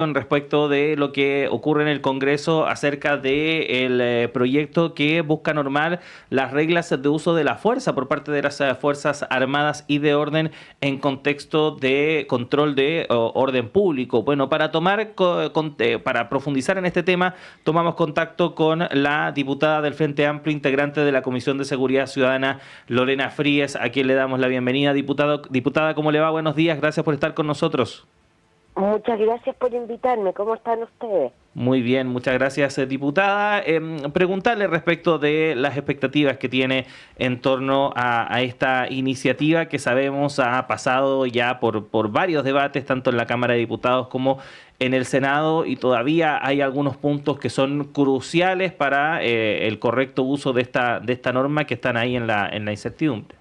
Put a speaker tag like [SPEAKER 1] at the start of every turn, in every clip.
[SPEAKER 1] respecto de lo que ocurre en el Congreso acerca del proyecto que busca normar las reglas de uso de la fuerza por parte de las Fuerzas Armadas y de orden en contexto de control de orden público. Bueno, para profundizar en este tema, tomamos contacto con la diputada del Frente Amplio, integrante de la Comisión de Seguridad Ciudadana, Lorena Fríes, a quien le damos la bienvenida. Diputada, ¿cómo le va? Buenos días, gracias por estar con nosotros.
[SPEAKER 2] Muchas gracias por invitarme. ¿Cómo están ustedes?
[SPEAKER 1] Muy bien, muchas gracias, diputada. Preguntarle respecto de las expectativas que tiene en torno a esta iniciativa que sabemos ha pasado ya por varios debates, tanto en la Cámara de Diputados como en el Senado, y todavía hay algunos puntos que son cruciales para el correcto uso de esta norma que están ahí en la incertidumbre.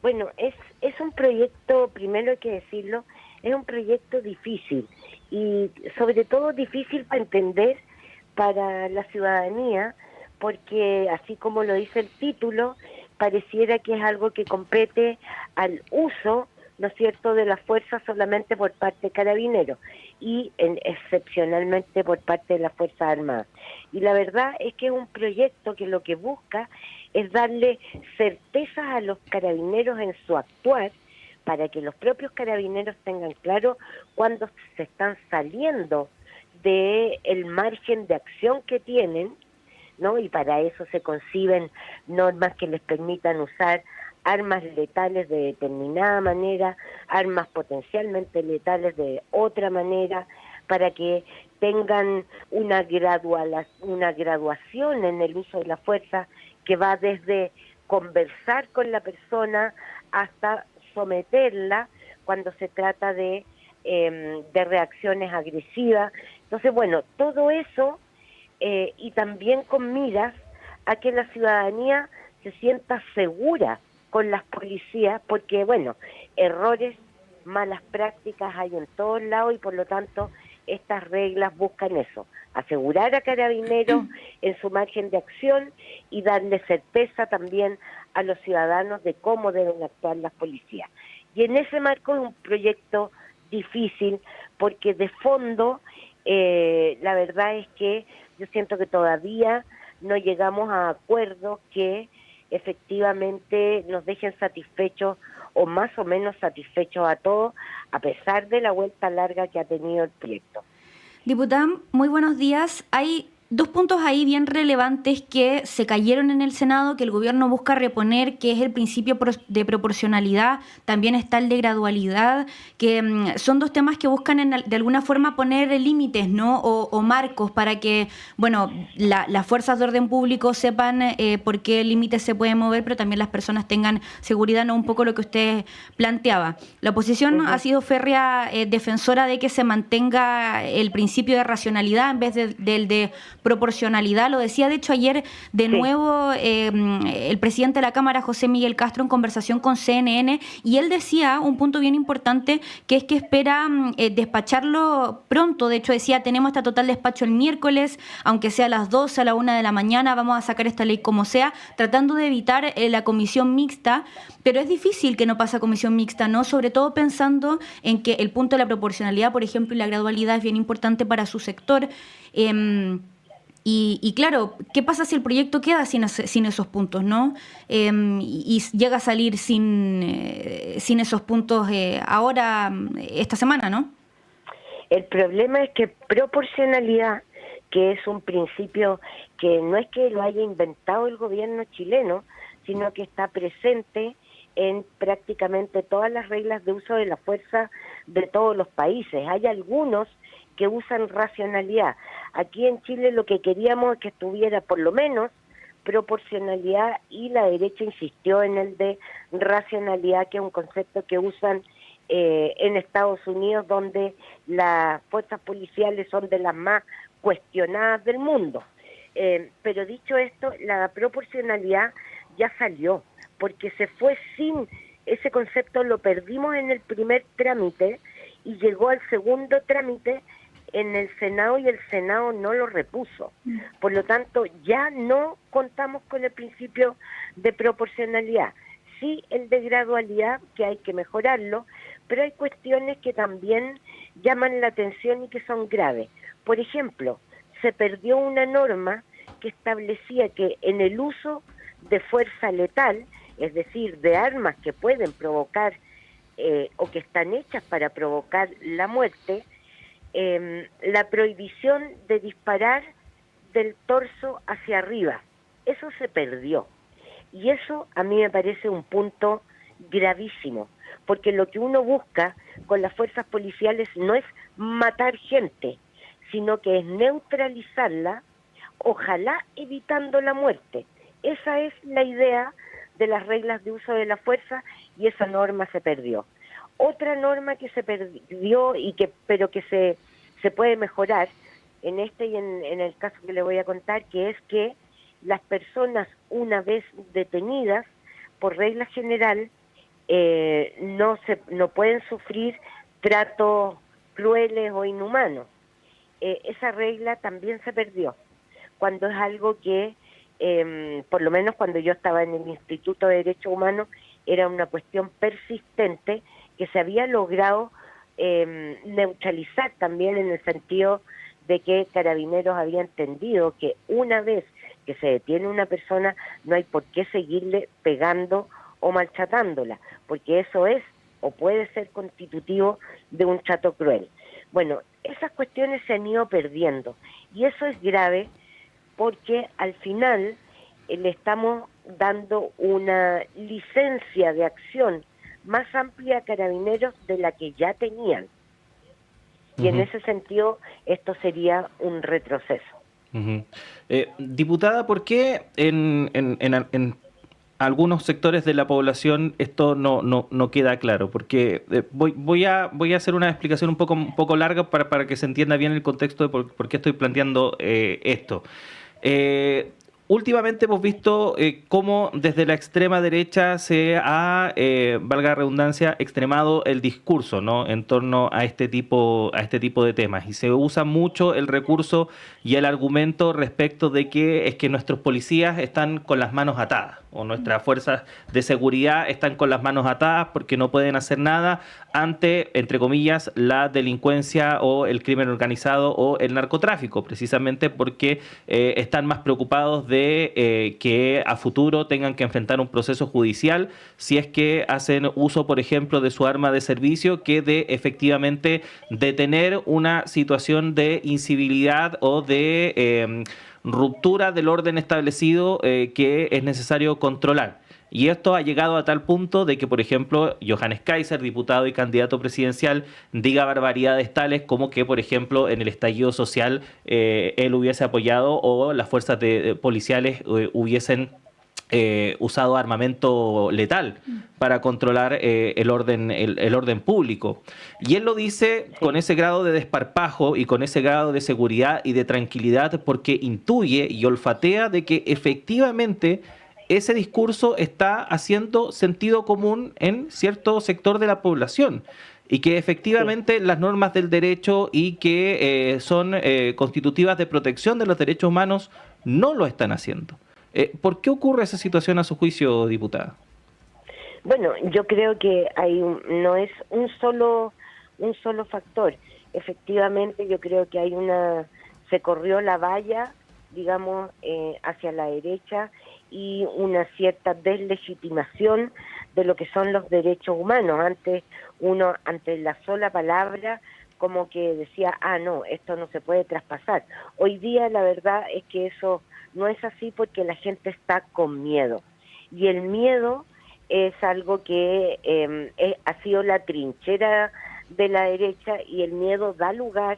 [SPEAKER 2] Bueno, es un proyecto, primero hay que decirlo, es un proyecto difícil y sobre todo difícil para entender para la ciudadanía, porque así como lo dice el título, pareciera que es algo que compete al uso, ¿no es cierto?, de la fuerza solamente por parte de Carabineros y excepcionalmente por parte de las Fuerzas Armadas. Y la verdad es que es un proyecto que lo que busca es darle certezas a los carabineros en su actuar, para que los propios carabineros tengan claro cuándo se están saliendo del margen de acción que tienen, ¿no? Y para eso se conciben normas que les permitan usar armas letales de determinada manera, armas potencialmente letales de otra manera, para que tengan una graduación en el uso de la fuerza que va desde conversar con la persona hasta someterla cuando se trata de reacciones agresivas. Entonces, bueno, todo eso y también con miras a que la ciudadanía se sienta segura con las policías, porque, bueno, errores, malas prácticas hay en todos lados y por lo tanto estas reglas buscan eso, asegurar a Carabineros en su margen de acción y darle certeza también a los ciudadanos de cómo deben actuar las policías. Y en ese marco es un proyecto difícil porque de fondo la verdad es que yo siento que todavía no llegamos a acuerdos que efectivamente nos dejen satisfechos o más o menos satisfechos a todos, a pesar de la vuelta larga que ha tenido el proyecto.
[SPEAKER 3] Diputada, muy buenos días. Hay dos puntos ahí bien relevantes que se cayeron en el Senado, que el gobierno busca reponer, que es el principio de proporcionalidad, también está el de gradualidad, que son dos temas que buscan de alguna forma poner límites, ¿no? O marcos para que, bueno, las fuerzas de orden público sepan por qué límites se pueden mover, pero también las personas tengan seguridad, ¿no? Un poco lo que usted planteaba. La oposición ha sido férrea defensora de que se mantenga el principio de racionalidad en vez del de proporcionalidad. Lo decía de hecho ayer de nuevo el presidente de la Cámara, José Miguel Castro, en conversación con CNN, y él decía un punto bien importante, que es que espera despacharlo pronto. De hecho decía, tenemos hasta total despacho el miércoles, aunque sea a las 12, a la 1 de la mañana, vamos a sacar esta ley como sea, tratando de evitar la comisión mixta, pero es difícil que no pase a comisión mixta, ¿no? Sobre todo pensando en que el punto de la proporcionalidad, por ejemplo, y la gradualidad es bien importante para su sector. Y claro, ¿qué pasa si el proyecto queda sin esos puntos, ¿no? Y llega a salir sin esos puntos ahora, esta semana, ¿no?
[SPEAKER 2] El problema es que proporcionalidad, que es un principio que no es que lo haya inventado el gobierno chileno, sino que está presente en prácticamente todas las reglas de uso de la fuerza de todos los países. Hay algunos que usan racionalidad. Aquí en Chile lo que queríamos es que estuviera por lo menos proporcionalidad, y la derecha insistió en el de racionalidad, que es un concepto que usan en Estados Unidos, donde las fuerzas policiales son de las más cuestionadas del mundo. Pero dicho esto, la proporcionalidad ya salió, porque se fue sin ese concepto, lo perdimos en el primer trámite y llegó al segundo trámite en el Senado y el Senado no lo repuso. Por lo tanto, ya no contamos con el principio de proporcionalidad. Sí, el de gradualidad, que hay que mejorarlo, pero hay cuestiones que también llaman la atención y que son graves. Por ejemplo, se perdió una norma que establecía que en el uso de fuerza letal, es decir, de armas que pueden provocar o que están hechas para provocar la muerte, la prohibición de disparar del torso hacia arriba. Eso se perdió. Y eso a mí me parece un punto gravísimo, porque lo que uno busca con las fuerzas policiales no es matar gente, sino que es neutralizarla, ojalá evitando la muerte. Esa es la idea de las reglas de uso de la fuerza y esa norma se perdió. Otra norma que se perdió pero que se puede mejorar en este y en el caso que le voy a contar, que es que las personas una vez detenidas, por regla general, no pueden sufrir tratos crueles o inhumanos. Esa regla también se perdió, cuando es algo que, por lo menos cuando yo estaba en el Instituto de Derechos Humanos, era una cuestión persistente que se había logrado neutralizar también, en el sentido de que Carabineros había entendido que una vez que se detiene una persona no hay por qué seguirle pegando o maltratándola, porque eso es o puede ser constitutivo de un trato cruel. Bueno, esas cuestiones se han ido perdiendo y eso es grave porque al final le estamos dando una licencia de acción más amplia a Carabineros de la que ya tenían. Y en ese sentido esto sería un retroceso.
[SPEAKER 1] Diputada, ¿por qué en algunos sectores de la población esto no queda claro? Porque voy a hacer una explicación un poco larga para que se entienda bien el contexto de por qué estoy planteando esto. Últimamente hemos visto cómo desde la extrema derecha se ha, valga la redundancia, extremado el discurso, ¿no?, en torno a este tipo de temas. Y se usa mucho el recurso y el argumento respecto de que es que nuestros policías están con las manos atadas, o nuestras fuerzas de seguridad están con las manos atadas porque no pueden hacer nada ante, entre comillas, la delincuencia o el crimen organizado o el narcotráfico, precisamente porque están más preocupados de que a futuro tengan que enfrentar un proceso judicial si es que hacen uso, por ejemplo, de su arma de servicio, que de efectivamente detener una situación de incivilidad o de ruptura del orden establecido que es necesario controlar. Y esto ha llegado a tal punto de que, por ejemplo, Johannes Kaiser, diputado y candidato presidencial, diga barbaridades tales como que, por ejemplo, en el estallido social él hubiese apoyado o las fuerzas policiales hubiesen usado armamento letal para controlar el orden público. Y él lo dice con ese grado de desparpajo y con ese grado de seguridad y de tranquilidad porque intuye y olfatea de que efectivamente ese discurso está haciendo sentido común en cierto sector de la población y que efectivamente las normas del derecho y que son constitutivas de protección de los derechos humanos no lo están haciendo. ¿Por qué ocurre esa situación a su juicio, diputada?
[SPEAKER 2] Bueno, yo creo que no es un solo factor. Efectivamente, yo creo que se corrió la valla, digamos, hacia la derecha y una cierta deslegitimación de lo que son los derechos humanos. Antes uno, ante la sola palabra, como que decía, no, esto no se puede traspasar. Hoy día la verdad es que eso no es así porque la gente está con miedo. Y el miedo es algo que ha sido la trinchera de la derecha y el miedo da lugar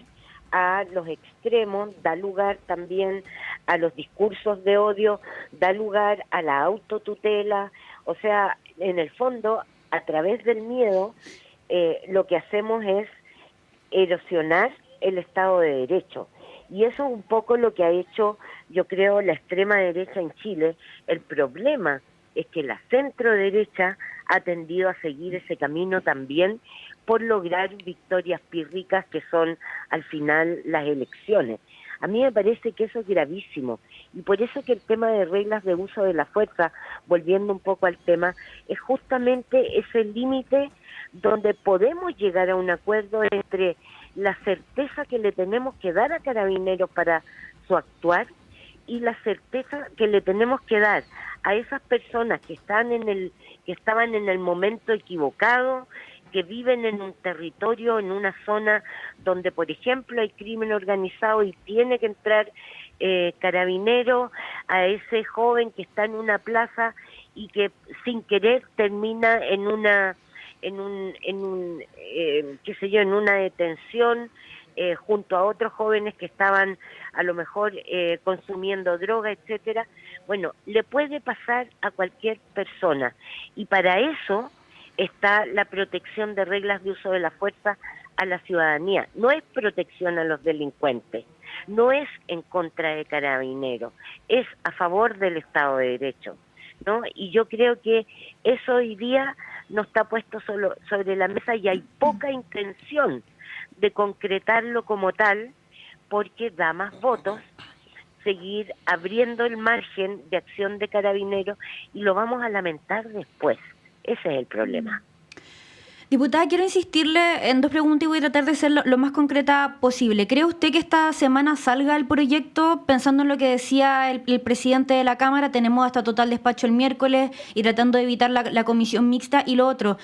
[SPEAKER 2] a los extremos, da lugar también a los discursos de odio, da lugar a la autotutela. O sea, en el fondo, a través del miedo, lo que hacemos es erosionar el Estado de Derecho. Y eso es un poco lo que ha hecho, yo creo, la extrema derecha en Chile. El problema es que la centro derecha ha tendido a seguir ese camino también por lograr victorias pírricas que son al final las elecciones. A mí me parece que eso es gravísimo y por eso que el tema de reglas de uso de la fuerza, volviendo un poco al tema, es justamente ese límite donde podemos llegar a un acuerdo entre la certeza que le tenemos que dar a Carabineros para su actuar y la certeza que le tenemos que dar a esas personas que estaban en el momento equivocado, que viven en un territorio, en una zona donde, por ejemplo, hay crimen organizado y tiene que entrar Carabinero, a ese joven que está en una plaza y que sin querer termina en una qué sé yo, en una detención junto a otros jóvenes que estaban a lo mejor consumiendo droga, etcétera. Bueno, le puede pasar a cualquier persona y para eso está la protección de reglas de uso de la fuerza a la ciudadanía. No es protección a los delincuentes, no es en contra de Carabineros, es a favor del Estado de Derecho, ¿no? Y yo creo que eso hoy día no está puesto solo sobre la mesa y hay poca intención de concretarlo como tal porque da más votos seguir abriendo el margen de acción de Carabineros y lo vamos a lamentar después. Ese es el problema.
[SPEAKER 3] Diputada, quiero insistirle en dos preguntas y voy a tratar de ser lo más concreta posible. ¿Cree usted que esta semana salga el proyecto? Pensando en lo que decía el presidente de la Cámara, tenemos hasta total despacho el miércoles y tratando de evitar la comisión mixta. Y lo otro,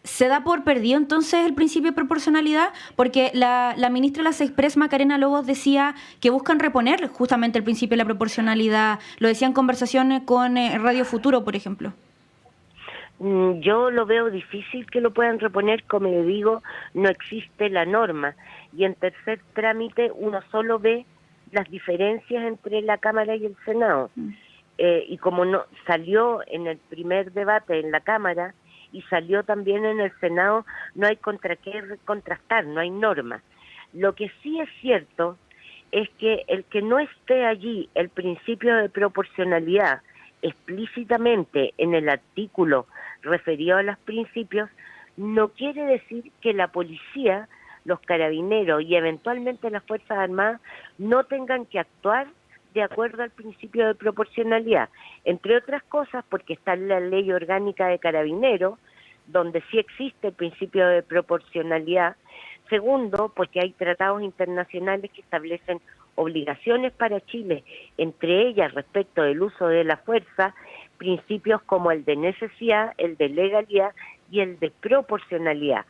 [SPEAKER 3] ¿se da por perdido entonces el principio de proporcionalidad? Porque la ministra de las Express, Macarena Lobos, decía que buscan reponer justamente el principio de la proporcionalidad. Lo decía en conversaciones con Radio Futuro, por ejemplo.
[SPEAKER 2] Yo lo veo difícil que lo puedan reponer, como le digo, no existe la norma. Y en tercer trámite uno solo ve las diferencias entre la Cámara y el Senado. Y como no salió en el primer debate en la Cámara y salió también en el Senado, no hay contra qué contrastar, no hay norma. Lo que sí es cierto es que el que no esté allí el principio de proporcionalidad explícitamente en el artículo referido a los principios, no quiere decir que la policía, los carabineros y eventualmente las Fuerzas Armadas no tengan que actuar de acuerdo al principio de proporcionalidad, entre otras cosas porque está la ley orgánica de carabineros, donde sí existe el principio de proporcionalidad. Segundo, porque hay tratados internacionales que establecen obligaciones para Chile, entre ellas respecto del uso de la fuerza, principios como el de necesidad, el de legalidad y el de proporcionalidad,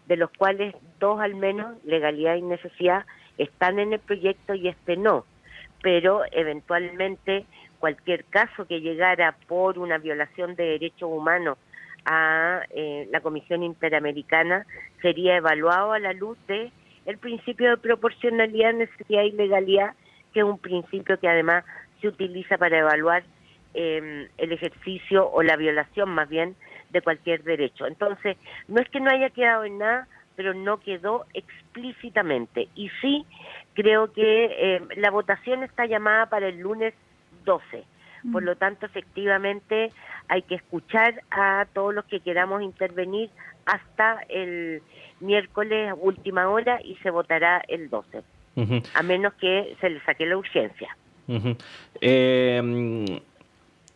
[SPEAKER 2] de los cuales dos al menos, legalidad y necesidad, están en el proyecto y este no, pero eventualmente cualquier caso que llegara por una violación de derechos humanos a la Comisión Interamericana sería evaluado a la luz de el principio de proporcionalidad, necesidad y legalidad, que es un principio que además se utiliza para evaluar el ejercicio o la violación más bien de cualquier derecho. Entonces, no es que no haya quedado en nada, pero no quedó explícitamente. Y sí, creo que la votación está llamada para el lunes 12. Por lo tanto, efectivamente, hay que escuchar a todos los que queramos intervenir hasta el miércoles última hora y se votará el 12, a menos que se le saque la urgencia.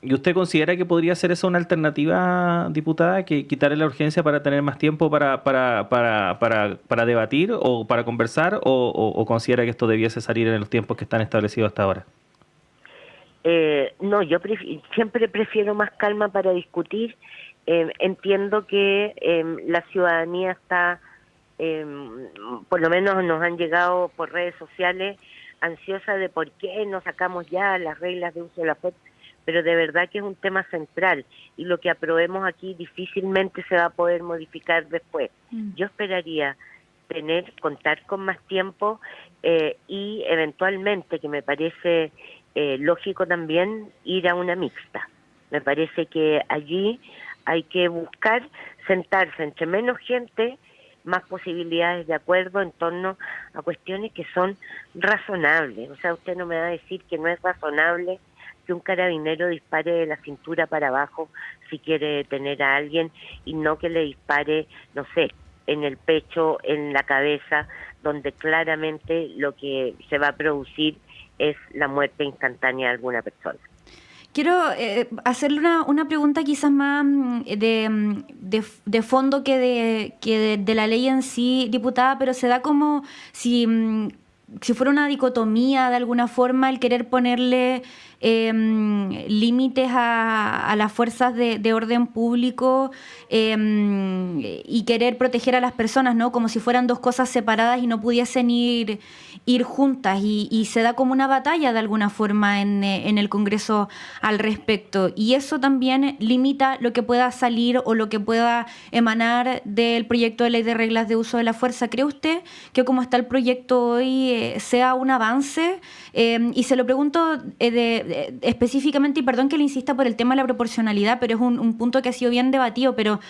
[SPEAKER 1] ¿Y usted considera que podría ser esa una alternativa, diputada, que quitarle la urgencia para tener más tiempo para debatir o para conversar, o considera que esto debiese salir en los tiempos que están establecidos hasta ahora?
[SPEAKER 2] No, yo siempre prefiero más calma para discutir. Entiendo que la ciudadanía está, por lo menos nos han llegado por redes sociales, ansiosa de por qué no sacamos ya las reglas de uso de la fuerza, pero de verdad que es un tema central y lo que aprobemos aquí difícilmente se va a poder modificar después. Yo esperaría contar con más tiempo y eventualmente, que me parece lógico también, ir a una mixta. Me parece que allí hay que buscar sentarse entre menos gente, más posibilidades de acuerdo en torno a cuestiones que son razonables. O sea, usted no me va a decir que no es razonable que un carabinero dispare de la cintura para abajo si quiere detener a alguien y no que le dispare, no sé, en el pecho, en la cabeza, donde claramente lo que se va a producir es la muerte instantánea de alguna persona.
[SPEAKER 3] Quiero hacerle una pregunta quizás más de fondo que de la ley en sí, diputada, pero se da como si fuera una dicotomía de alguna forma el querer ponerle límites a las fuerzas de orden público y querer proteger a las personas, ¿no? Como si fueran dos cosas separadas y no pudiesen ir juntas. Y se da como una batalla de alguna forma en el Congreso al respecto. Y eso también limita lo que pueda salir o lo que pueda emanar del proyecto de ley de reglas de uso de la fuerza. ¿Cree usted que como está el proyecto hoy sea un avance? Y se lo pregunto específicamente, y perdón que le insista por el tema de la proporcionalidad, pero es un punto que ha sido bien debatido, pero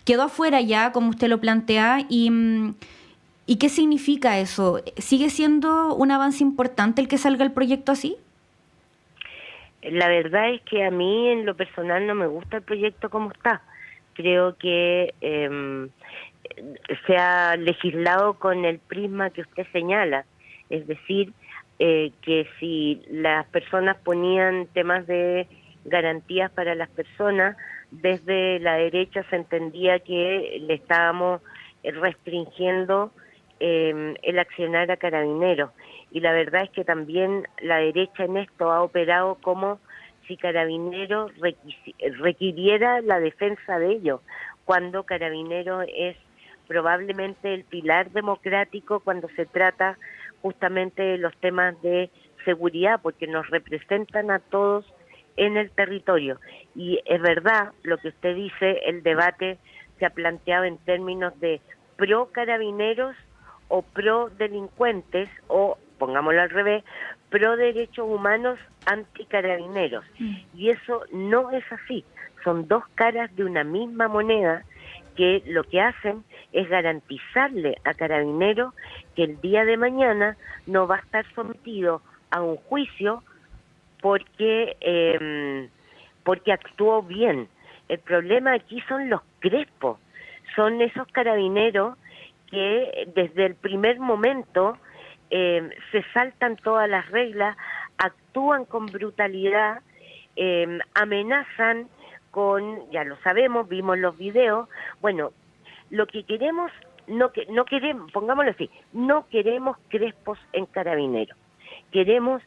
[SPEAKER 3] quedó afuera ya, como usted lo plantea, ¿y qué significa eso? ¿Sigue siendo un avance importante el que salga el proyecto así?
[SPEAKER 2] La verdad es que a mí en lo personal no me gusta el proyecto como está. Creo que se ha legislado con el prisma que usted señala, es decir, que si las personas ponían temas de garantías para las personas, desde la derecha se entendía que le estábamos restringiendo el accionar a Carabineros. Y la verdad es que también la derecha en esto ha operado como si Carabineros requiriera la defensa de ellos, cuando Carabineros es probablemente el pilar democrático cuando se trata justamente de los temas de seguridad, porque nos representan a todos en el territorio. Y es verdad lo que usted dice, el debate se ha planteado en términos de pro carabineros o pro delincuentes, o pongámoslo al revés, pro derechos humanos anti carabineros. Y eso no es así, son dos caras de una misma moneda que lo que hacen es garantizarle a Carabineros que el día de mañana no va a estar sometido a un juicio porque actuó bien. El problema aquí son los crespos, son esos carabineros que desde el primer momento se saltan todas las reglas, actúan con brutalidad, amenazan con, ya lo sabemos, vimos los videos. Bueno, lo que queremos, no queremos, pongámoslo así, no queremos crespos en Carabineros, queremos